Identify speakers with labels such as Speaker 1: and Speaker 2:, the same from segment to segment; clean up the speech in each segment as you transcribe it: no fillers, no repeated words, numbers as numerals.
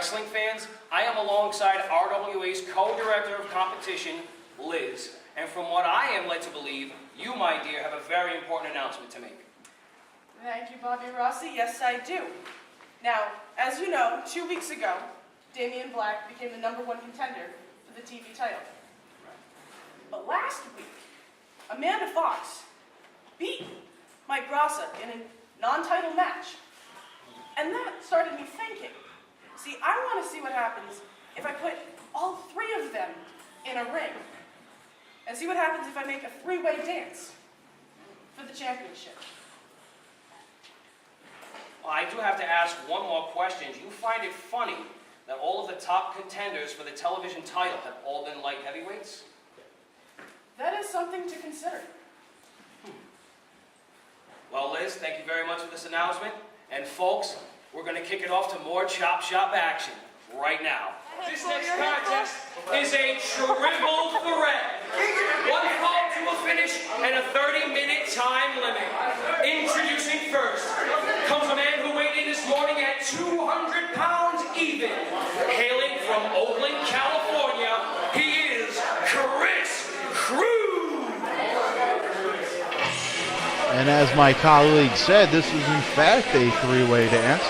Speaker 1: wrestling fans, I am alongside RWA's co-director of competition, Liz. And from what I am led to believe, you, my dear, have a very important announcement to make.
Speaker 2: Thank you, Bobby Rossi. Yes, I do. Now, as you know, 2 weeks ago, Damian Black became the #1 contender for the TV title. But last week, Amanda Fox beat Mike Rassa in a non-title match. And that started me thinking. See, I want to see what happens if I put all 3 of them in a ring. And see what happens if I make a 3-way dance for the championship.
Speaker 1: Well, I do have to ask one more question. Do you find it funny that all of the top contenders for the television title have all been light heavyweights?
Speaker 2: That is something to consider.
Speaker 1: Well, Liz, thank you very much for this announcement. And folks, we're going to kick it off to more Chop Shop action right now. This next contest is a triple threat. One fall to a finish and a 30-minute time limit. Introducing first comes a man who weighed in this morning at 200 pounds even. Hailing from Oakland, California, he is Chris Cruz.
Speaker 3: And as my colleague said, this is in fact a 3-way dance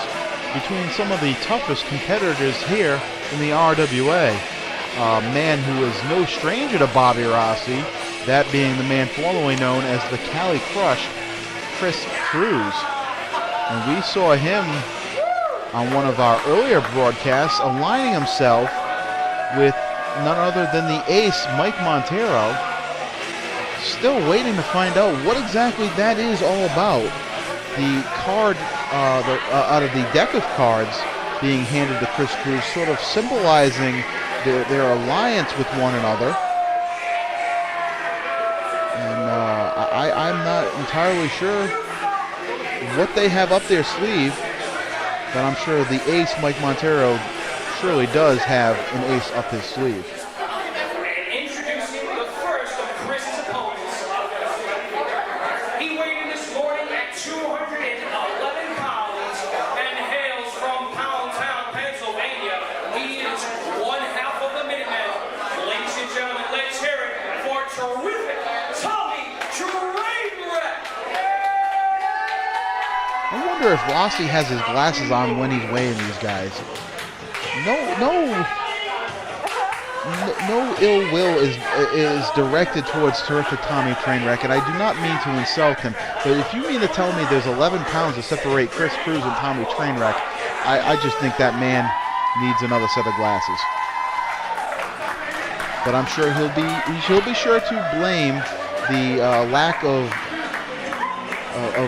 Speaker 3: between some of the toughest competitors here in the RWA. A man who is no stranger to Bobby Rossi, that being the man formerly known as the Cali Crush, Chris Cruz. And we saw him on one of our earlier broadcasts aligning himself with none other than the ace, Mike Montero. Still waiting to find out what exactly that is all about. The card out of the deck of cards being handed to Chris Cruz, sort of symbolizing their alliance with one another. And I'm not entirely sure what they have up their sleeve, but I'm sure the ace, Mike Montero, surely does have an ace up his sleeve. If Rossi has his glasses on when he's weighing these guys. No ill will is directed towards terrific Tommy Trainwreck, and I do not mean to insult him, but if you mean to tell me there's 11 pounds to separate Chris Cruz and Tommy Trainwreck, I just think that man needs another set of glasses. But I'm sure he'll be sure to blame the lack of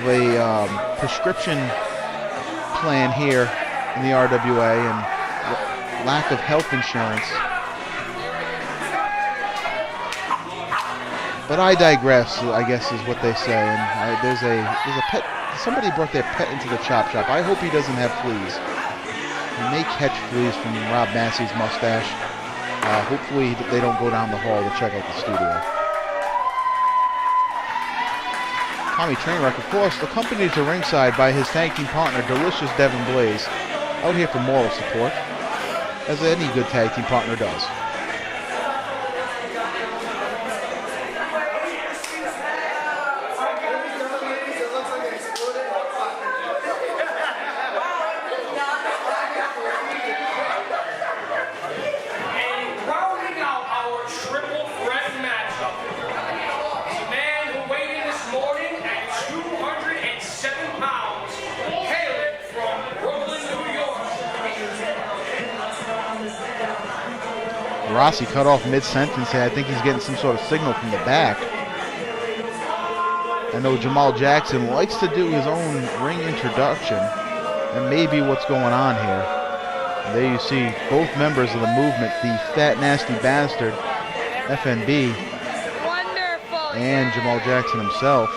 Speaker 3: a prescription plan here in the RWA and lack of health insurance. But I digress, I guess is what they say. And there's a pet. Somebody brought their pet into the chop shop. I hope he doesn't have fleas. He may catch fleas from Rob Masse's mustache. Hopefully they don't go down the hall to check out the studio. Tommy Trainwreck, of course, accompanied to ringside by his tag team partner, Delicious Devin Blaze, out here for moral support, as any good tag team partner does. Rossi cut off mid-sentence. I think he's getting some sort of signal from the back. I know Jamal Jackson likes to do his own ring introduction. And maybe what's going on here. And there you see both members of the movement, the Fat Nasty Bastard, FNB, and Jamal Jackson himself.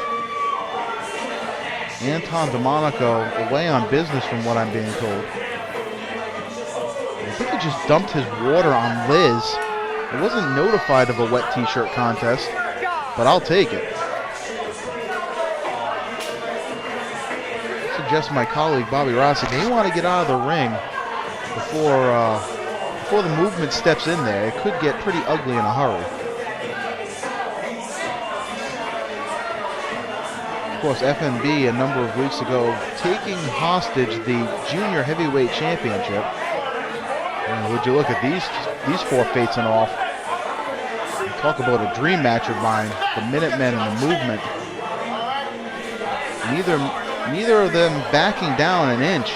Speaker 3: Anton DeMonico away on business from what I'm being told. I think he just dumped his water on Liz. I wasn't notified of a wet t-shirt contest, but I'll take it. I suggest my colleague Bobby Rossi may want to get out of the ring before the movement steps in there, it could get pretty ugly in a hurry. Of course, FNB a number of weeks ago taking hostage the junior heavyweight championship. And would you look at these four facing off? Talk about a dream match of mine, the Minutemen and the Movement. Neither of them backing down an inch.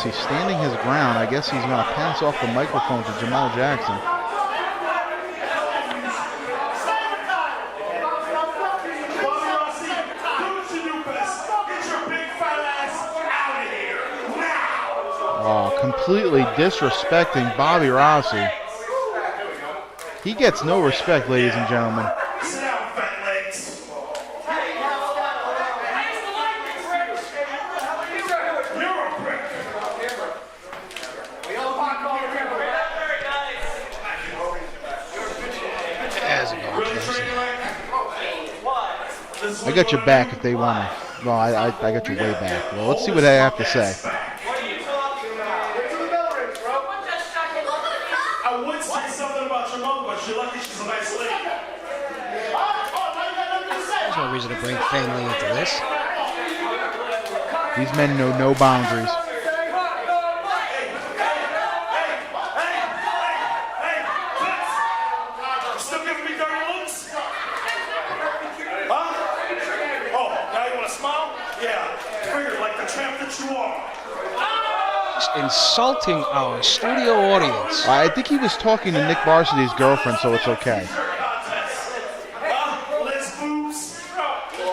Speaker 3: Masse standing his ground. I guess he's going to pass off the microphone to Jamal Jackson. Oh, completely disrespecting Bobby Rossi. He gets no respect, ladies and gentlemen. I got your back if they want to. No, I got your way back. Well, let's see what I have to say.
Speaker 4: I would say something about your mom, but you're lucky she's a nice lady.
Speaker 5: There's no reason to bring family into this.
Speaker 3: These men know no boundaries.
Speaker 4: Still giving me dirty looks? Huh? Oh, now you want to smile? Yeah, figure like the tramp that you are.
Speaker 5: Insulting our studio audience.
Speaker 3: I think he was talking to Nick Varsity's girlfriend, so it's okay.
Speaker 4: Liz boobs.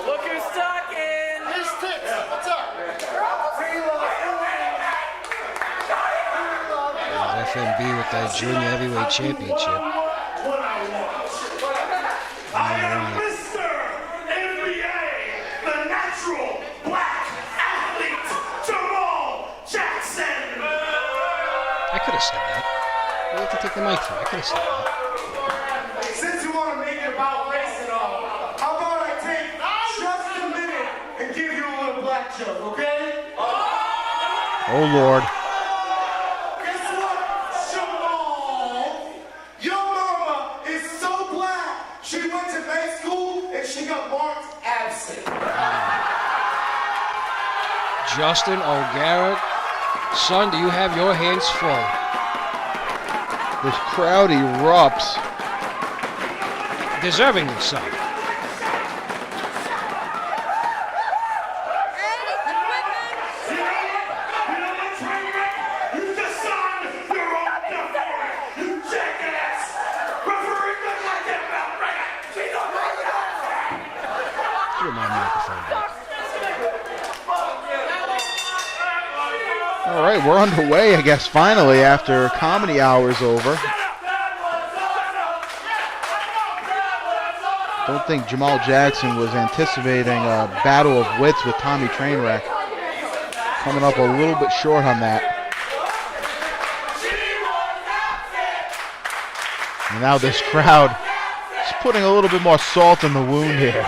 Speaker 2: Look who's talking.
Speaker 4: Liz tits. What's up?
Speaker 5: There's FNB with that junior heavyweight championship.
Speaker 4: What I want. I am Mr. NBA, the natural black athlete, Jamal Jackson.
Speaker 5: I could have said that. You have to take the mic for it. I could have said that.
Speaker 4: Since you want to make it about race and all, how about I take just a minute and give you a little black joke, okay?
Speaker 3: Oh, Lord.
Speaker 4: Guess what, Jamal? Your mama is so black, she went to night school and she got marked absent.
Speaker 5: Justin O'Garrett, son, do you have your hands full?
Speaker 3: This crowd erupts.
Speaker 5: Deservingly so.
Speaker 4: You just signed your own death warrant, you jackass! Referee doesn't like that belt, right? She don't like that!
Speaker 5: Give my microphone back.
Speaker 3: All right, we're underway, I guess, finally, after comedy hour's over. Don't think Jamal Jackson was anticipating a battle of wits with Tommy Trainwreck. Coming up a little bit short on that. And now this crowd is putting a little bit more salt in the wound here.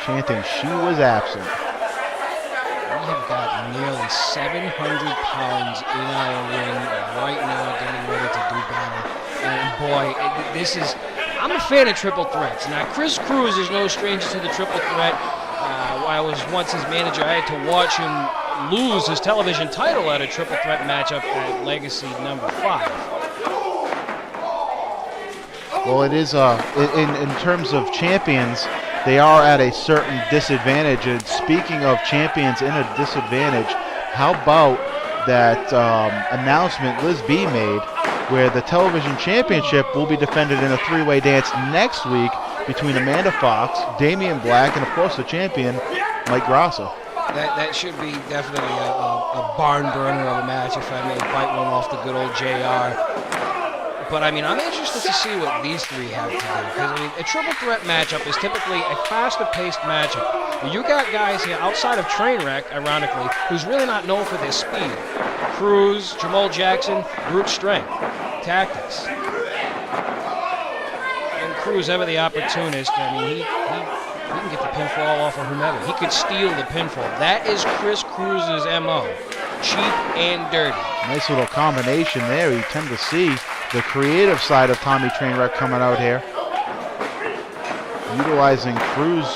Speaker 3: Chanting, she was absent.
Speaker 5: We have got nearly 700 pounds in our ring right now getting ready to do battle. And boy, this is... I'm a fan of triple threats. Now, Chris Cruz is no stranger to the triple threat. I was once his manager. I had to watch him lose his television title at a triple threat matchup at Legacy number 5.
Speaker 3: Well, it is, in terms of champions, they are at a certain disadvantage. And speaking of champions in a disadvantage, how about that announcement Liz B made, where the television championship will be defended in a three-way dance next week between Amanda Fox, Damian Black, and of course the champion, Mike Grasso.
Speaker 5: That should be definitely a barn burner of a match, if I may bite one off the good old JR. But I mean, I'm interested to see what these three have to do, because I mean, a triple threat matchup is typically a faster-paced matchup. You got guys here outside of Trainwreck, ironically, who's really not known for their speed. Cruz, Jamal Jackson, brute strength, tactics. And Cruz ever the opportunist, I mean, he can get the pinfall off of whomever. He could steal the pinfall. That is Chris Cruz's MO. Cheap and dirty.
Speaker 3: Nice little combination there. You tend to see the creative side of Tommy Trainwreck coming out here. Utilizing Cruz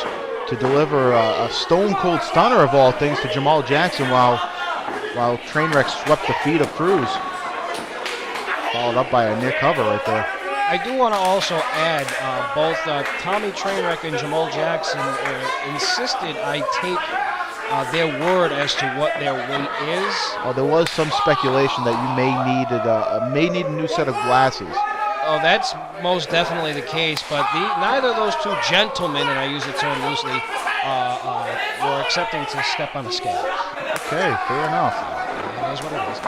Speaker 3: to deliver a stone-cold stunner of all things to Jamal Jackson while Trainwreck swept the feet of Cruz. Followed up by a near cover right there.
Speaker 5: I do want to also add, both Tommy Trainwreck and Jamal Jackson insisted I take their word as to what their weight is.
Speaker 3: Oh, there was some speculation that you may need a new set of glasses.
Speaker 5: Oh, that's most definitely the case, but neither of those two gentlemen, and I use the term loosely, were accepting to step on the scale.
Speaker 3: Okay, fair enough.
Speaker 5: It is what it is.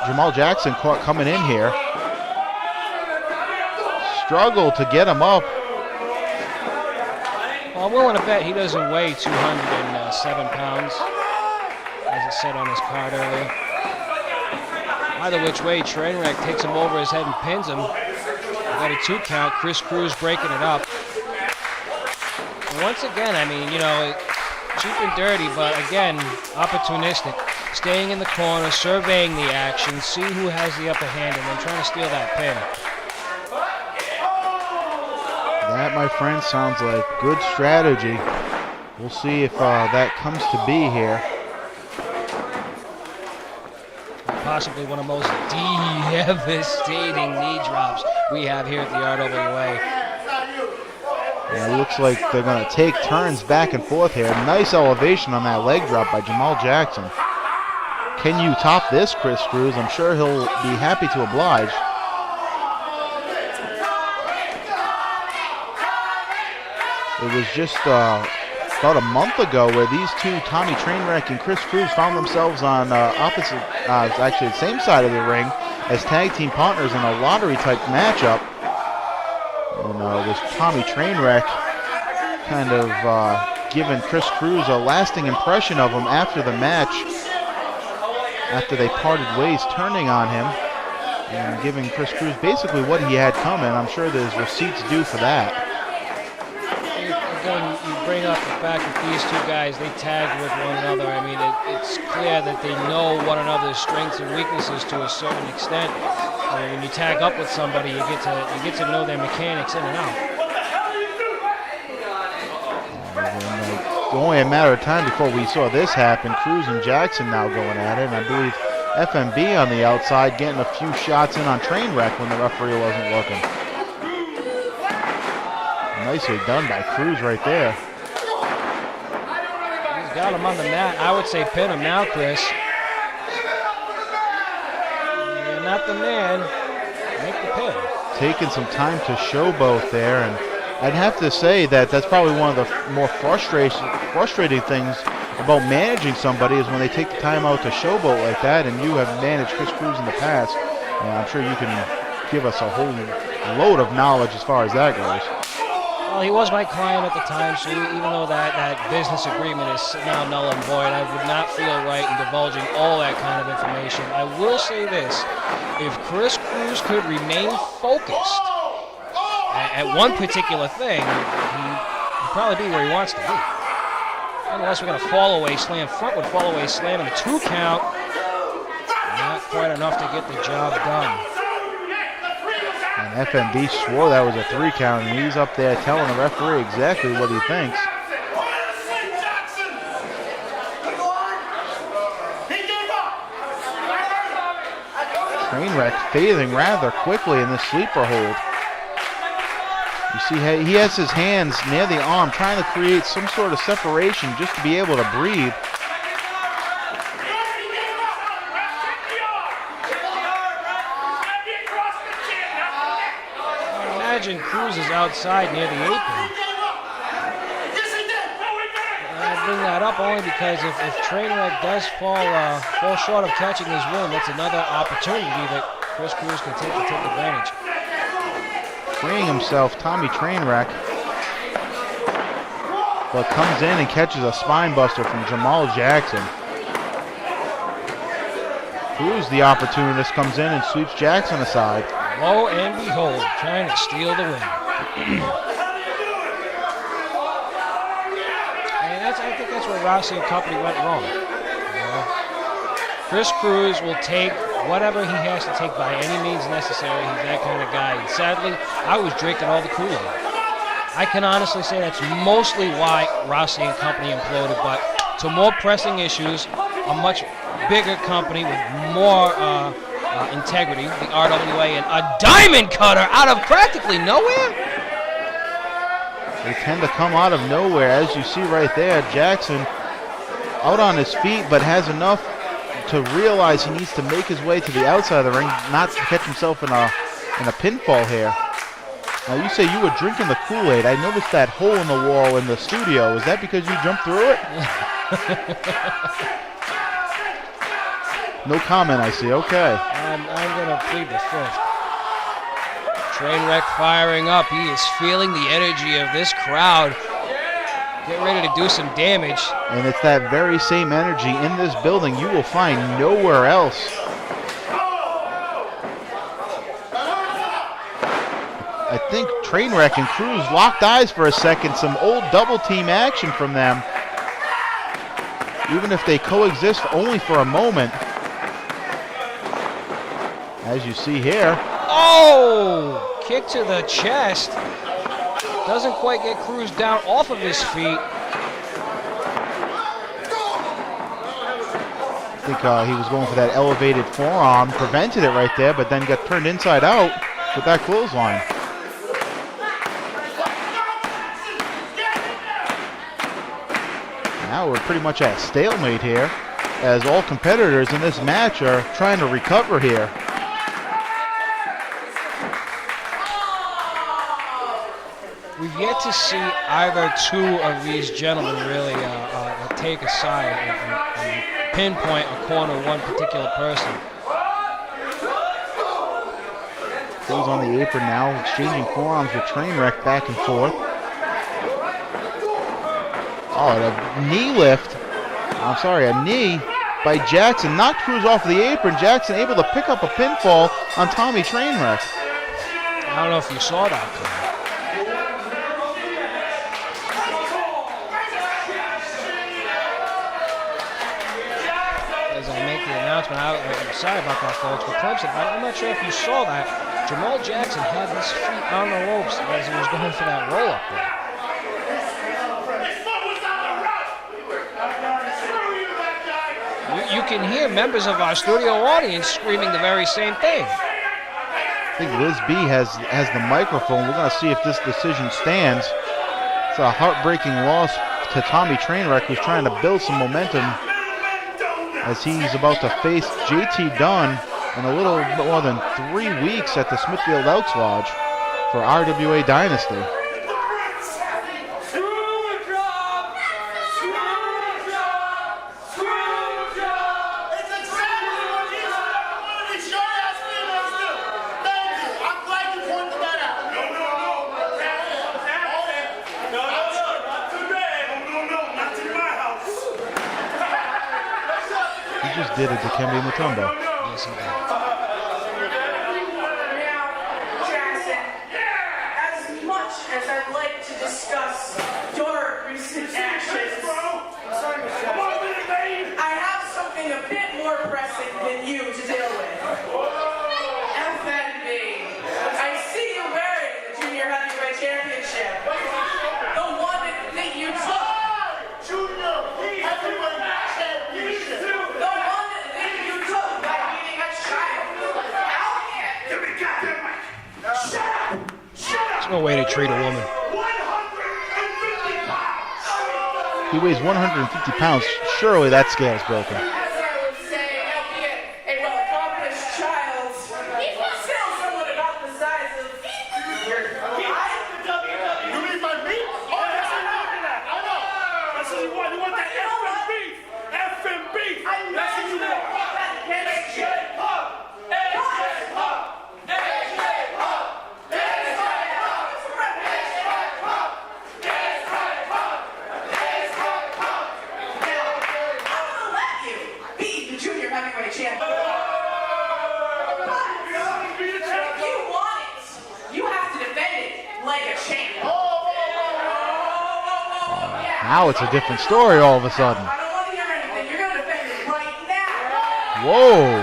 Speaker 3: Jamal Jackson caught coming in here. Struggled to get him up.
Speaker 5: Well, I'm willing to bet he doesn't weigh 207 pounds, as it said on his card earlier. Either which way, Trainwreck takes him over his head and pins him. Got a 2 count. Chris Cruz breaking it up. And once again, I mean, you know, cheap and dirty, but again, opportunistic. Staying in the corner, surveying the action, see who has the upper hand, and then trying to steal that pin.
Speaker 3: That, my friend, sounds like good strategy. We'll see if that comes to be here.
Speaker 5: Possibly one of the most devastating knee drops we have here at the RWA.
Speaker 3: Yeah, it looks like they're going to take turns back and forth here. Nice elevation on that leg drop by Jamal Jackson. Can you top this, Chris Cruz? I'm sure he'll be happy to oblige. It was just about a month ago where these two, Tommy Trainwreck and Chris Cruz, found themselves on actually the same side of the ring as tag team partners in a lottery-type matchup. And it was Tommy Trainwreck kind of giving Chris Cruz a lasting impression of him after the match, after they parted ways, turning on him and giving Chris Cruz basically what he had coming. I'm sure there's receipts due for that.
Speaker 5: Again, you bring up the fact that these two guys, they tagged with one another. I mean, it's clear that they know one another's strengths and weaknesses to a certain extent. I mean, when you tag up with somebody, you get to know their mechanics in and out.
Speaker 3: Only a matter of time before we saw this happen. Cruz and Jackson now going at it, and I believe FNB on the outside getting a few shots in on Trainwreck when the referee wasn't looking. Nicely done by Cruz right there.
Speaker 5: He's got him on the mat. I would say pin him now, Chris. You're not the man. Make the pin.
Speaker 3: Taking some time to showboat there, and I'd have to say that that's probably one of the more frustrating things about managing somebody is when they take the time out to showboat like that, and you have managed Chris Cruz in the past, and I'm sure you can give us a whole load of knowledge as far as that goes.
Speaker 5: Well, he was my client at the time, so even though that business agreement is now null and void, I would not feel right in divulging all that kind of information. I will say this, if Chris Cruz could remain focused at one particular thing, he'd probably be where he wants to be. Unless we're going to fall away slam, frontward fall away slam, and a 2 count, not quite enough to get the job done.
Speaker 3: And FNB swore that was a 3 count, and he's up there telling the referee exactly what he thinks. Trainwreck fading rather quickly in the sleeper hold. You see he has his hands near the arm trying to create some sort of separation just to be able to breathe.
Speaker 5: Imagine Cruz is outside near the apron. I bring that up only because if Trainwreck does fall short of catching his win, that's another opportunity that Chris Cruz can take to take advantage.
Speaker 3: Freeing himself, Tommy Trainwreck, but comes in and catches a spine buster from Jamal Jackson. Cruz, the opportunist, comes in and sweeps Jackson aside.
Speaker 5: lo and behold, trying to steal the win. And I think that's where Rossi and company went wrong. You know? Chris Cruz will take whatever he has to take by any means necessary. He's that kind of guy. And sadly, I was drinking all the Kool-Aid. I can honestly say that's mostly why Rossi and company imploded, but to more pressing issues, a much bigger company with more integrity, the RWA, and a diamond cutter out of practically nowhere.
Speaker 3: They tend to come out of nowhere, as you see right there. Jackson out on his feet, but has enough to realize he needs to make his way to the outside of the ring, not to catch himself in a pinfall here. Now, you say you were drinking the Kool-Aid. I noticed that hole in the wall in the studio. Is that because you jumped through it? No comment, I see. Okay.
Speaker 5: I'm going to plead the fifth. Trainwreck firing up. He is feeling the energy of this crowd. Get ready to do some damage.
Speaker 3: And it's that very same energy in this building you will find nowhere else. I think Trainwreck and Cruz locked eyes for a second. Some old double team action from them. Even if they coexist only for a moment. As you see here.
Speaker 5: Oh! Kick to the chest. Doesn't quite get Cruz down off of his feet.
Speaker 3: I think he was going for that elevated forearm. Prevented it right there, but then got turned inside out with that clothesline. Now we're pretty much at stalemate here, as all competitors in this match are trying to recover here.
Speaker 5: We've yet to see either two of these gentlemen really take a side and pinpoint a corner one particular person.
Speaker 3: Cruz on the apron now, exchanging forearms with Trainwreck back and forth. Oh, a knee lift. I'm sorry, a knee by Jackson. Knocked Cruz off the apron. Jackson able to pick up a pinfall on Tommy Trainwreck.
Speaker 5: I don't know if you saw that. As I make the announcement, I'm sorry about that, folks, but Clemson, I'm not sure if you saw that. Jamal Jackson had his feet on the ropes as he was going for that roll-up there. You can hear members of our studio audience screaming the very same thing.
Speaker 3: I think Liz B has the microphone. We're going to see if this decision stands. It's a heartbreaking loss to Tommy Trainwreck, who's trying to build some momentum as he's about to face JT Dunn in a little more than 3 weeks at the Smithfield Elks Lodge for RWA Dynasty. Did it to Kembe Mutombo.
Speaker 5: Yes, he did.
Speaker 2: Now, Jackson, as much as I'd like to discuss your recent actions, I have something a bit more pressing than you to deal with. FNB. I see you wearing the Junior Heavyweight Championship. The one that you took.
Speaker 4: Junior Heavyweight Championship.
Speaker 5: There's no way to treat a woman.
Speaker 3: He weighs 150 pounds. Surely that scale's broken.
Speaker 2: As I would say, albeit a well-accomplished child, still somewhat about the size of your eye.
Speaker 4: You mean my meat? Oh, yes, I know. That's what you want. You want that FNB? FNB. That's what you want.
Speaker 2: like a champ.
Speaker 3: Now it's a different story all of a sudden.
Speaker 2: I don't want to hear anything. You're going to defend it right now.
Speaker 3: Whoa.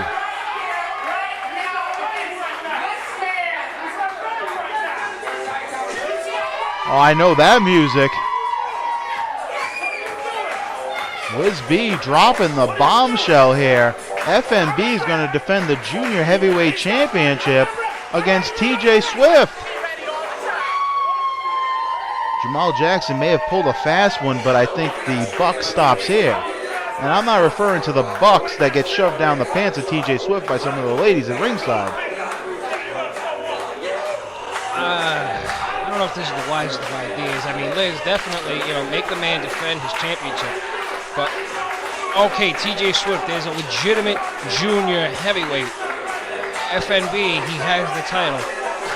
Speaker 3: Oh, I know that music. Liz B dropping the bombshell here. FNB is going to defend the Junior Heavyweight Championship against TJ Swift. Jamal Jackson may have pulled a fast one, but I think the buck stops here. And I'm not referring to the bucks that get shoved down the pants of TJ Swift by some of the ladies at ringside.
Speaker 5: I don't know if this is the wisest of ideas. I mean, Liz, definitely, make the man defend his championship. But, okay, TJ Swift, there's a legitimate junior heavyweight. FNB, he has the title.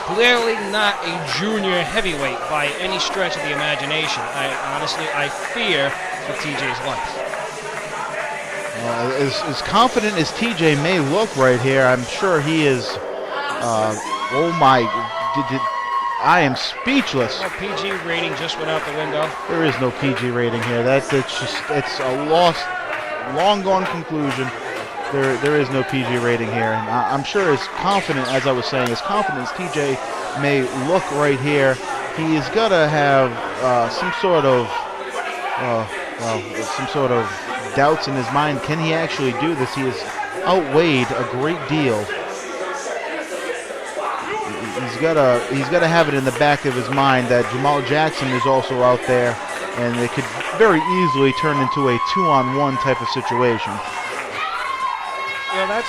Speaker 5: Clearly not a junior heavyweight by any stretch of the imagination. I fear for TJ's life.
Speaker 3: As confident as TJ may look right here, I'm sure he is. Oh my! I am speechless.
Speaker 5: Oh, PG rating just went out the window.
Speaker 3: There is no PG rating here. It's a lost, long gone conclusion. There is no PG rating here, and I'm sure as confident as I was saying, as confident as TJ may look right here, he is gonna have some sort of doubts in his mind. Can he actually do this? He has outweighed a great deal. He's gotta have it in the back of his mind that Jamal Jackson is also out there, and it could very easily turn into a 2-on-1 type of situation.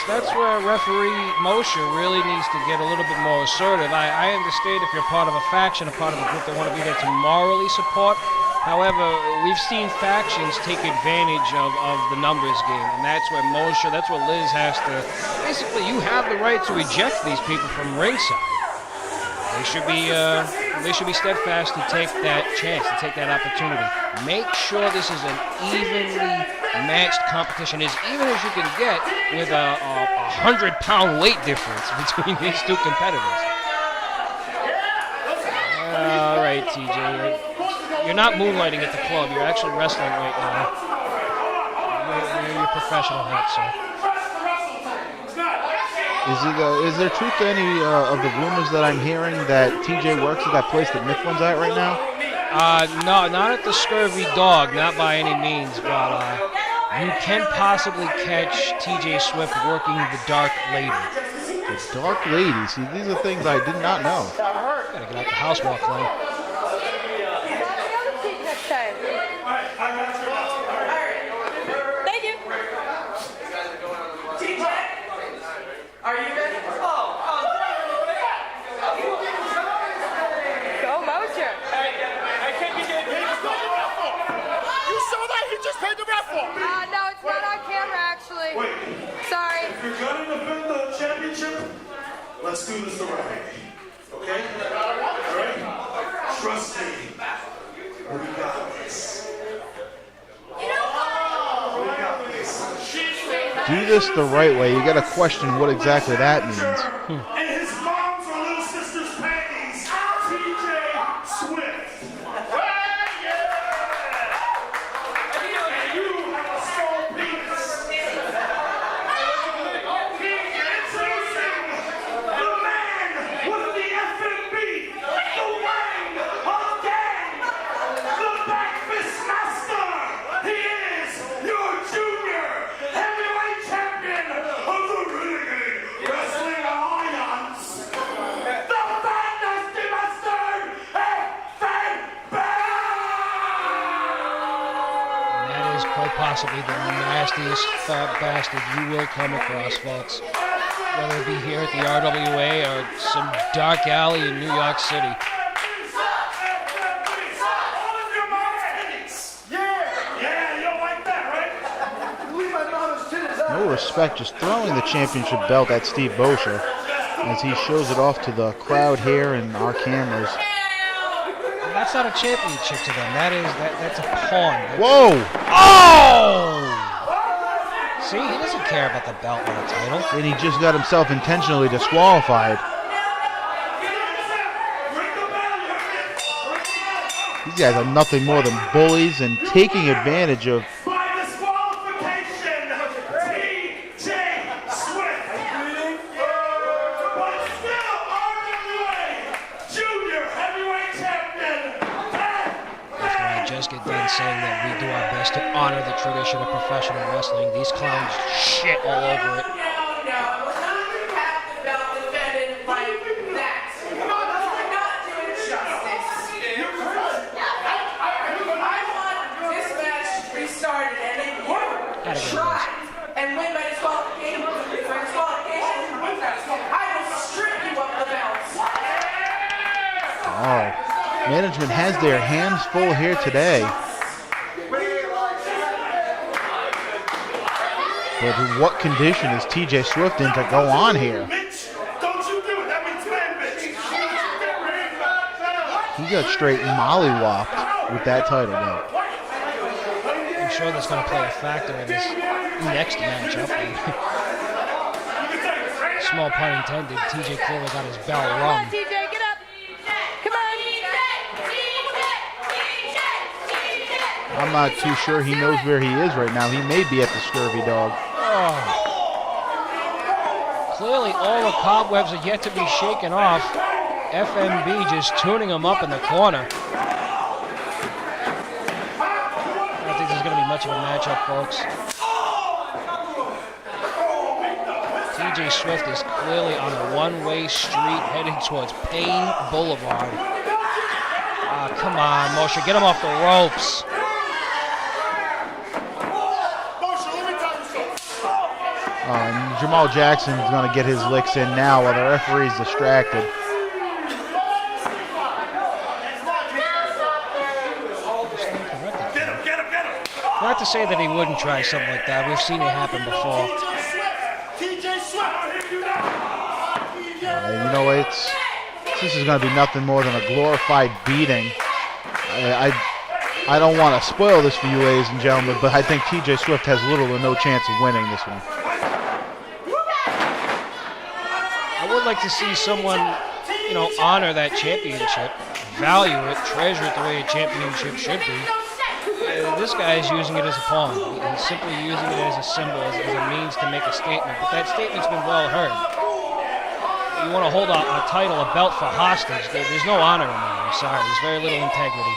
Speaker 5: That's where referee Moshe really needs to get a little bit more assertive. I understand if you're part of a faction, a part of a group that want to be there to morally support. However, we've seen factions take advantage of the numbers game, and that's where Liz has to. Basically, you have the right to eject these people from ringside. They should be steadfast to take that chance, to take that opportunity. Make sure this is an evenly matched competition, as even as you can get with a 100-pound weight difference between these two competitors. All right, TJ, you're not moonlighting at the club. You're actually wrestling right now. You're your professional hat, sir.
Speaker 3: Is there truth to any of the rumors that I'm hearing that TJ works at that place that Mifflin's at right now?
Speaker 5: No, not at the Scurvy Dog, not by any means, but you can possibly catch TJ Swift working the Dark Lady.
Speaker 3: The Dark Lady? See, these are things I did not know.
Speaker 5: Gotta get out the house walk lane.
Speaker 2: Thank you. TJ, are you ready? Go Moshe.
Speaker 4: You saw that? He just paid the ref for.
Speaker 6: No, it's not on camera, actually.
Speaker 4: Wait.
Speaker 6: Sorry.
Speaker 4: If you're gonna defend the championship, let's do this the right way. Okay? All right? Trust me. We got this. We got this.
Speaker 3: Do this the right way. You got to question what exactly that means.
Speaker 4: And his mom's or little sister's panties, TJ Swift. And you have a small penis. Introducing the man with the FNB, the wang of gang, the backfist master. He is your junior heavyweight champion of the Renegade Wrestling Alliance, the Bad Nasty Bastard, FNB!
Speaker 5: That is quite possibly the nastiest fat bastard you will come across, folks. Whether it be here at the RWA or some dark alley in New York City.
Speaker 4: Yeah, you don't like that, right?
Speaker 3: No respect, just throwing the championship belt at Steve Bosher as he shows it off to the crowd here and our cameras.
Speaker 5: And that's not a championship to them. That's a pawn.
Speaker 3: Whoa!
Speaker 5: Oh! See, he doesn't care about the belt or the title.
Speaker 3: And he just got himself intentionally disqualified.
Speaker 4: Ring the bell, you're
Speaker 3: These guys are nothing more than bullies and taking advantage of.
Speaker 4: By disqualification, TJ Swift. But still RWA Junior Heavyweight Champion.
Speaker 5: After I just get done saying that we do our best to honor the tradition of professional wrestling, these clowns shit all over it.
Speaker 2: And win by disqualification. I will strip you of the belts.
Speaker 3: Oh, management has their hands full here today. But in what condition is TJ Swift in to go on here?
Speaker 4: Bitch, don't you do it. That means man, bitch.
Speaker 3: He got straight mollywopped with that title belt.
Speaker 5: I'm sure that's going to play a factor in this next matchup. Small pun intended, TJ clearly got his bell
Speaker 6: Come on,
Speaker 5: rung.
Speaker 6: TJ, get up. Come on.
Speaker 3: I'm not too sure he knows where he is right now. He may be at the Scurvy Dog.
Speaker 5: Oh. Clearly all the cobwebs are yet to be shaken off. FNB just tuning him up in the corner. I don't think there's going to be much of a matchup, folks. TJ Swift is clearly on a one-way street heading towards Payne Boulevard. Ah, come on, Moshe, get him off the ropes.
Speaker 3: And Jamal Jackson is going to get his licks in now while the referee's distracted.
Speaker 5: Not to say that he wouldn't try something like that. We've seen it happen before.
Speaker 3: You know, this is going to be nothing more than a glorified beating. I don't want to spoil this for you, ladies and gentlemen, but I think TJ Swift has little or no chance of winning this one.
Speaker 5: I would like to see someone, honor that championship, value it, treasure it the way a championship should be. This guy is using it as a pawn. He's simply using it as a symbol, as a means to make a statement. But that statement's been well heard. You want to hold a title, a belt for hostage. There's no honor in that. I'm sorry. There's very little integrity.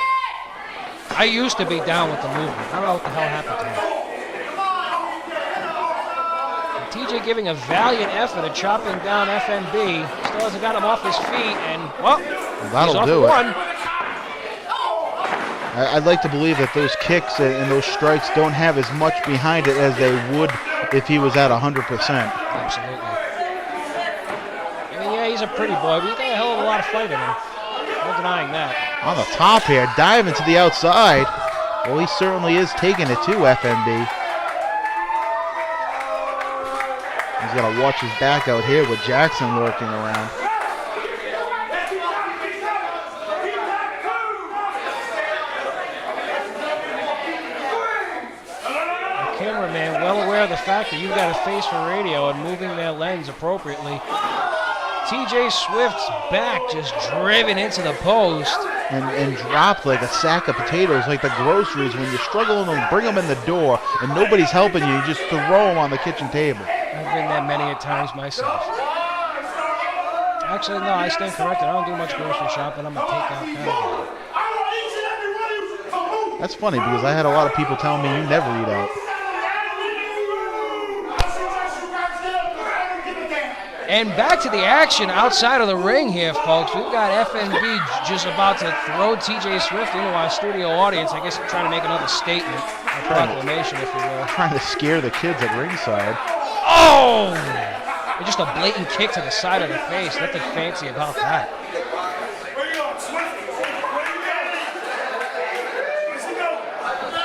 Speaker 5: I used to be down with the movement. I don't know what the hell happened to me. TJ giving a valiant effort at chopping down FNB. Still hasn't got him off his feet, and,
Speaker 3: that'll
Speaker 5: he's
Speaker 3: do
Speaker 5: off
Speaker 3: it.
Speaker 5: one.
Speaker 3: I'd like to believe that those kicks and those strikes don't have as much behind it as they would if he was at 100%.
Speaker 5: Absolutely. I mean, yeah, he's a pretty boy, but he's got a hell of a lot of fight in him. No denying that.
Speaker 3: On the top here, diving to the outside. Well, he certainly is taking it to FNB. He's got to watch his back out here with Jackson lurking around.
Speaker 5: Cameraman, well aware of the fact that you've got a face for radio and moving their lens appropriately. TJ Swift's back just driven into the post.
Speaker 3: And dropped like a sack of potatoes, like the groceries when you're struggling to bring them in the door and nobody's helping you, you just throw them on the kitchen table.
Speaker 5: I've been there many a times myself. Actually, no, I stand corrected. I don't do much grocery shopping. I'm a takeout kind of guy.
Speaker 3: That's funny because I had a lot of people telling me you never eat out.
Speaker 5: And back to the action outside of the ring here, folks. We've got FNB just about to throw TJ Swift into our studio audience. I guess trying to make another statement, a proclamation, if you will.
Speaker 3: Trying to scare the kids at ringside.
Speaker 5: Oh! And just a blatant kick to the side of the face. Nothing fancy about that.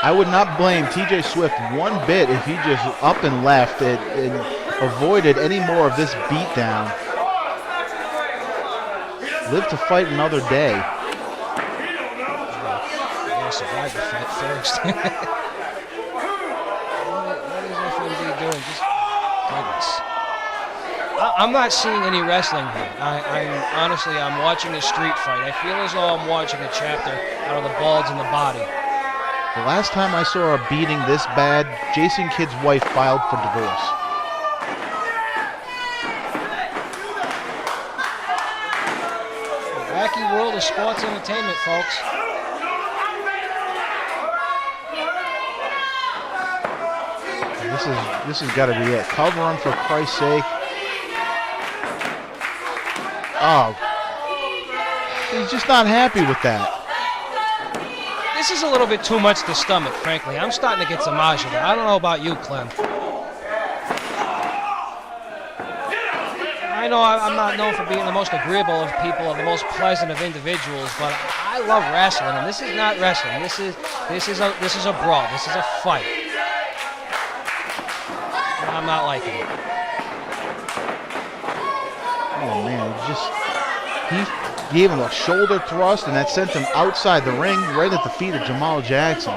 Speaker 3: I would not blame TJ Swift one bit if he just up and left and avoided any more of this beatdown. Live to fight another day.
Speaker 5: Yeah, survive the fight first. What is FNB doing? Just goodness. I'm not seeing any wrestling here. Honestly, I'm watching a street fight. I feel as though I'm watching a chapter out of the Balls in the Body.
Speaker 3: The last time I saw a beating this bad, Jason Kidd's wife filed for divorce.
Speaker 5: The wacky world of sports entertainment, folks.
Speaker 3: This has got to be it. Cover him for Christ's sake. Oh, he's just not happy with that.
Speaker 5: This is a little bit too much to stomach, frankly. I'm starting to get some nausea there. I don't know about you, Clem. I know I'm not known for being the most agreeable of people or the most pleasant of individuals, but I love wrestling, and this is not wrestling. This is a brawl. This is a fight. And I'm not liking it.
Speaker 3: Oh man, he gave him a shoulder thrust, and that sent him outside the ring, right at the feet of Jamal Jackson.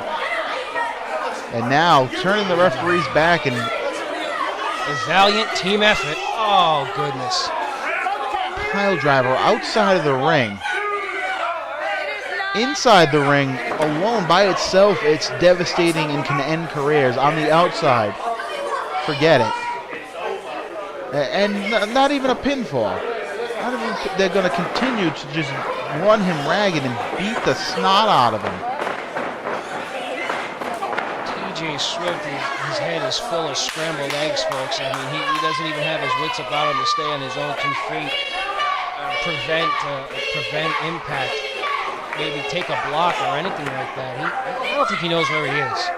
Speaker 3: And now turning the referee's back, and
Speaker 5: a valiant team effort. Oh goodness.
Speaker 3: pile driver outside of the ring. Inside the ring, alone by itself, it's devastating and can end careers. On the outside, forget it. And not even a pinfall. They're going to continue to just run him ragged and beat the snot out of him.
Speaker 5: TJ Swift, his head is full of scrambled eggs, folks. I mean, he doesn't even have his wits about him to stay on his own 2 feet, prevent impact, maybe take a block or anything like that. I don't think he knows where he is.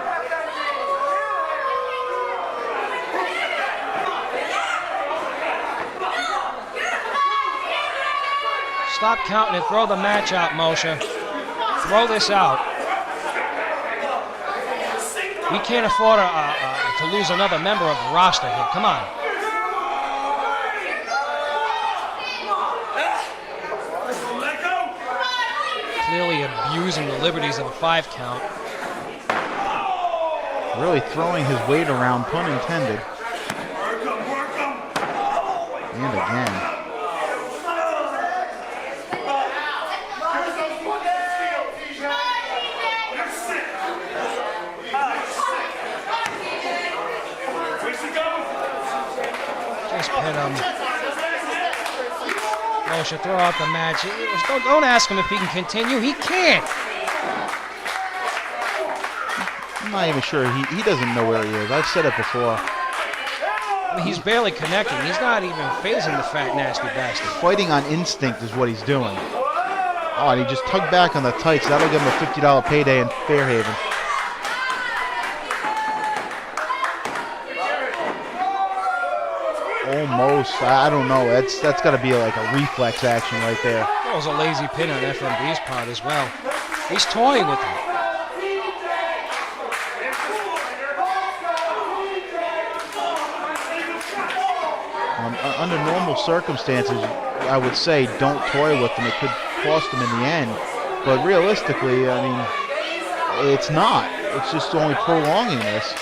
Speaker 5: Stop counting and throw the match out, Moshe. Throw this out. We can't afford to lose another member of the roster here. Come on. Clearly abusing the liberties of a 5 count.
Speaker 3: Really throwing his weight around, pun intended. And again.
Speaker 5: Just pin him. Moshe, throw out the match. Don't ask him if he can continue. He can't.
Speaker 3: I'm not even sure. He doesn't know where he is. I've said it before.
Speaker 5: I mean, he's barely connecting. He's not even phasing the fat, nasty bastard.
Speaker 3: Fighting on instinct is what he's doing. Oh, and he just tugged back on the tights. That'll give him a $50 payday in Fairhaven. Almost. I don't know. That's got to be like a reflex action right there.
Speaker 5: That was a lazy pin on FNB's part as well. He's toying with him.
Speaker 3: Under normal circumstances, I would say don't toy with them. It could cost them in the end. But realistically, I mean, it's not. It's just only prolonging this.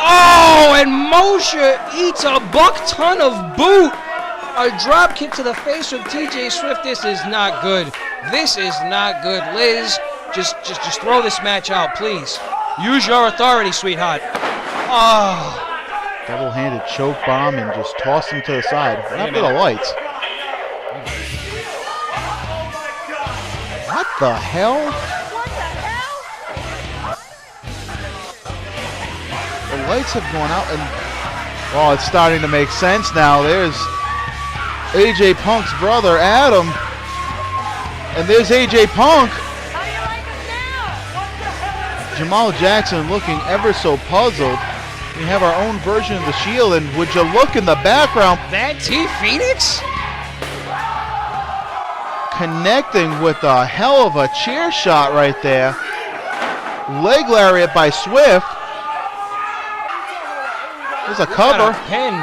Speaker 5: Oh, and Moshe eats a buck-ton of boot. A drop kick to the face from TJ Swift. This is not good. This is not good. Liz, just throw this match out, please. Use your authority, sweetheart. Oh.
Speaker 3: Double-handed choke bomb and just toss him to the side. Right for the lights. What the hell? The lights have gone out, and oh, it's starting to make sense now. There's AJ Punk's brother, Adam, and there's AJ Punk. Jamal Jackson looking ever so puzzled. We have our own version of the Shield, and would you look in the background?
Speaker 5: That T Phoenix?
Speaker 3: Connecting with a hell of a chair shot right there. Leg lariat by Swift. There's a cover.
Speaker 5: Pin.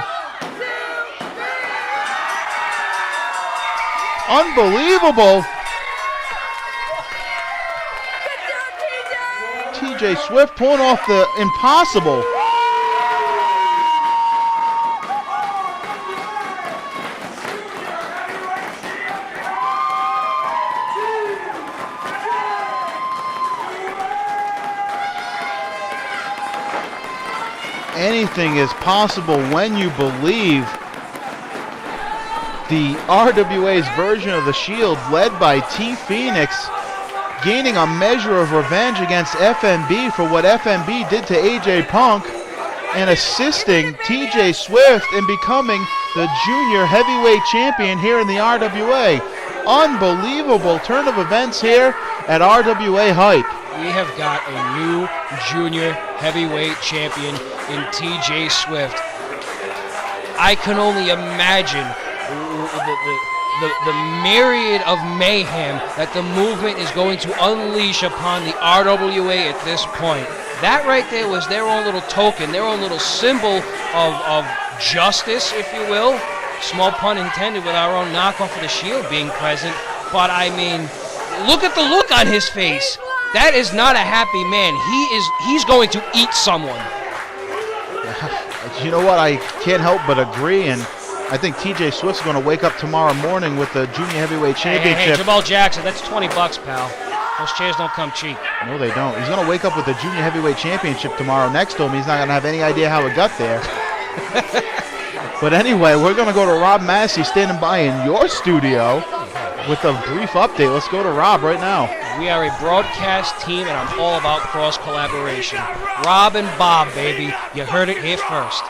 Speaker 3: Unbelievable. TJ Swift pulling off the impossible. anything is possible when you believe. The RWA's version of the Shield, led by T Phoenix, gaining a measure of revenge against FNB for what FNB did to AJ Punk, and assisting TJ Swift in becoming the junior heavyweight champion here in the RWA. Unbelievable turn of events here at RWA Hype.
Speaker 5: We have got a new junior heavyweight champion in TJ Swift. I can only imagine the myriad of mayhem that the movement is going to unleash upon the RWA at this point. That right there was their own little token, their own little symbol of justice, if you will. Small pun intended with our own knockoff of the Shield being present. But I mean, look at the look on his face. That is not a happy man. He's going to eat someone.
Speaker 3: You know what? I can't help but agree, and I think TJ Swift's going to wake up tomorrow morning with the junior heavyweight championship.
Speaker 5: Hey, Jamal Jackson, that's $20, pal. Those chairs don't come cheap.
Speaker 3: No, they don't. He's going to wake up with the junior heavyweight championship tomorrow next to him. He's not going to have any idea how it got there. But anyway, we're going to go to Rob Masse standing by in your studio with a brief update. Let's go to Rob right now.
Speaker 5: We are a broadcast team, and I'm all about cross-collaboration. Rob and Bob, baby. You heard it here first.